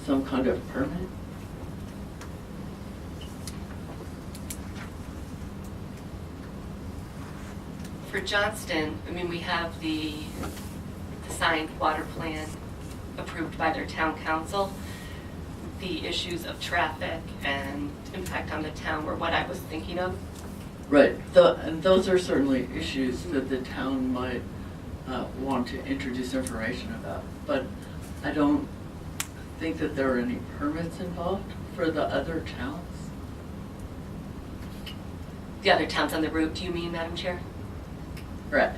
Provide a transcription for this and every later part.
some kind of permit? For Johnston, I mean, we have the signed water plan approved by their town council. The issues of traffic and impact on the town were what I was thinking of. Right, and those are certainly issues that the town might want to introduce information about, but I don't think that there are any permits involved for the other towns. The other towns on the route, do you mean, Madam Chair? Right.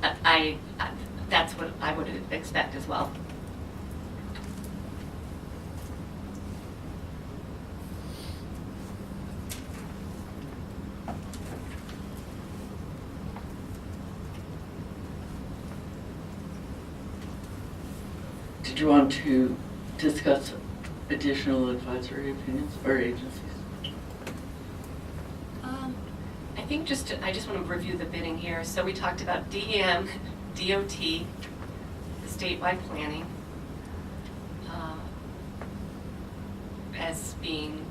I that's what I would expect as well. Did you want to discuss additional advisory opinions or agencies? I think I just want to review the bidding here. So we talked about DEM, DOT, the statewide planning, as being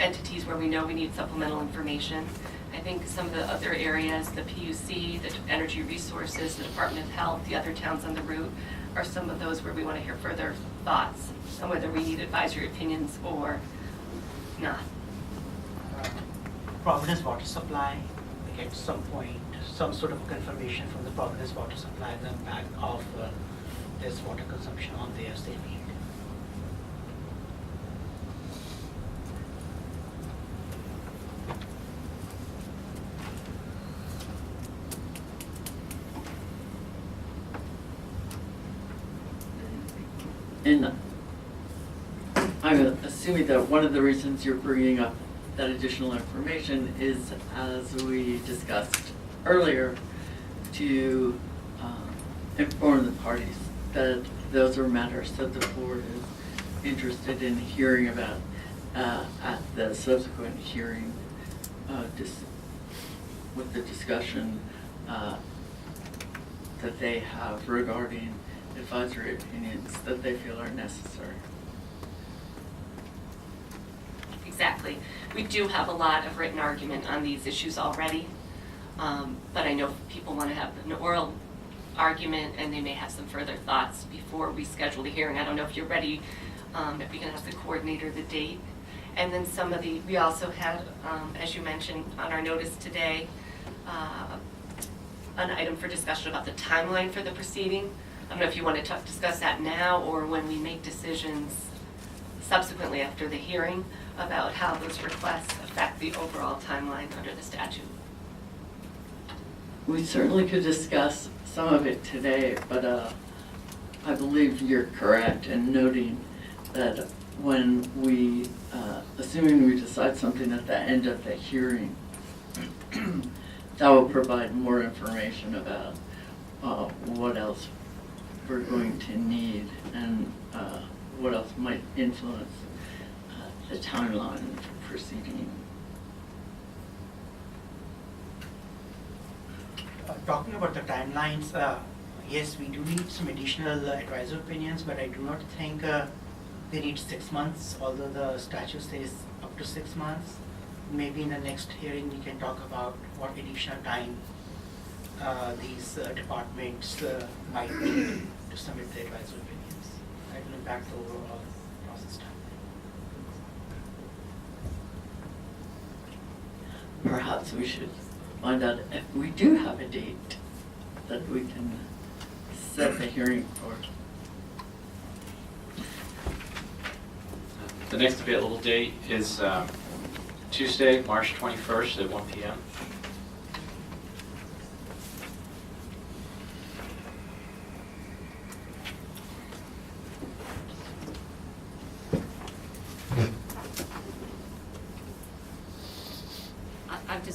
entities where we know we need supplemental information. I think some of the other areas, the PUC, the Energy Resources, the Department of Health, the other towns on the route, are some of those where we want to hear further thoughts on whether we need advisory opinions or not. Providence Water Supply, like at some point, some sort of confirmation from the Providence Water Supply, the impact of this water consumption on their state need. And I'm assuming that one of the reasons you're bringing up that additional information is, as we discussed earlier, to inform the parties that those are matters that the board is interested in hearing about at the subsequent hearing with the discussion that they have regarding advisory opinions that they feel are necessary. Exactly. We do have a lot of written argument on these issues already, but I know people want to have an oral argument and they may have some further thoughts before we schedule the hearing. I don't know if you're ready, if we can ask the coordinator the date. And then we also had, as you mentioned on our notice today, an item for discussion about the timeline for the proceeding. I don't know if you want to discuss that now or when we make decisions subsequently after the hearing about how those requests affect the overall timeline under the statute. We certainly could discuss some of it today, but I believe you're correct in noting that when we, assuming we decide something at the end of the hearing, that will provide more information about what else we're going to need and what else might influence the timeline for proceeding. Talking about the timelines, yes, we do need some additional advisory opinions, but I do not think they need 6 months, although the statute says up to 6 months. Maybe in the next hearing we can talk about what additional time these departments might need to submit the advisory opinions. That will impact the overall process timeline. Perhaps we should find out if we do have a date that we can set the hearing for. The next available date is Tuesday, March 21st at 1 p.m.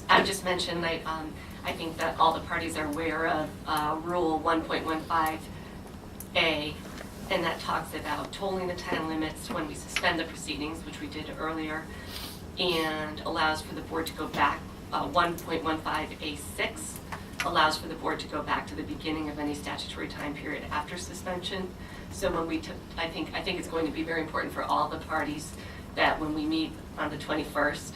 I've just mentioned, I think that all the parties are aware of Rule 1.15A, and that talks about tolling the time limits when we suspend the proceedings, which we did earlier, and allows for the board to go back. 1.15A6 allows for the board to go back to the beginning of any statutory time period after suspension. So when we took, I think it's going to be very important for all the parties that when we meet on the 21st,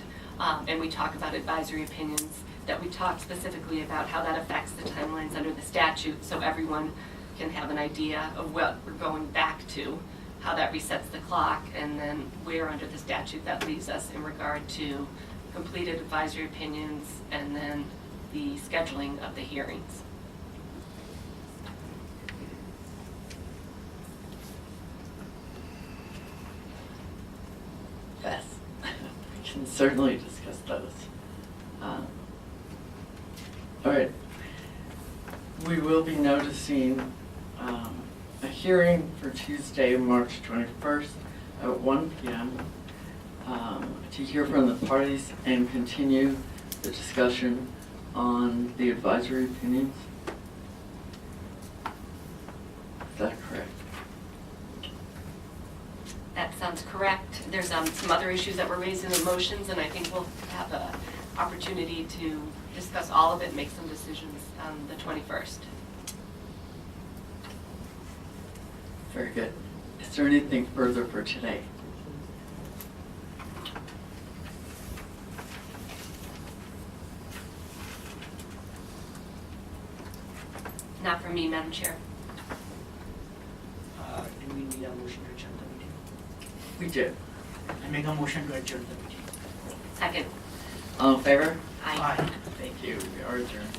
and we talk about advisory opinions, that we talk specifically about how that affects the timelines under the statute, so everyone can have an idea of what we're going back to, how that resets the clock, and then where under the statute that leaves us in regard to completed advisory opinions and then the scheduling of the hearings. Yes, we can certainly discuss those. All right. We will be noticing a hearing for Tuesday, March 21st at 1 p.m. To hear from the parties and continue the discussion on the advisory opinions. Is that correct? That sounds correct. There's some other issues that were raised in the motions, and I think we'll have an opportunity to discuss all of it and make some decisions on the 21st. Very good. Is there anything further for today? Not for me, Madam Chair. Do we need a motion to adjourn the meeting? We do. I make a motion to adjourn the meeting. Second. All in favor? Aye. Thank you. We are adjourned.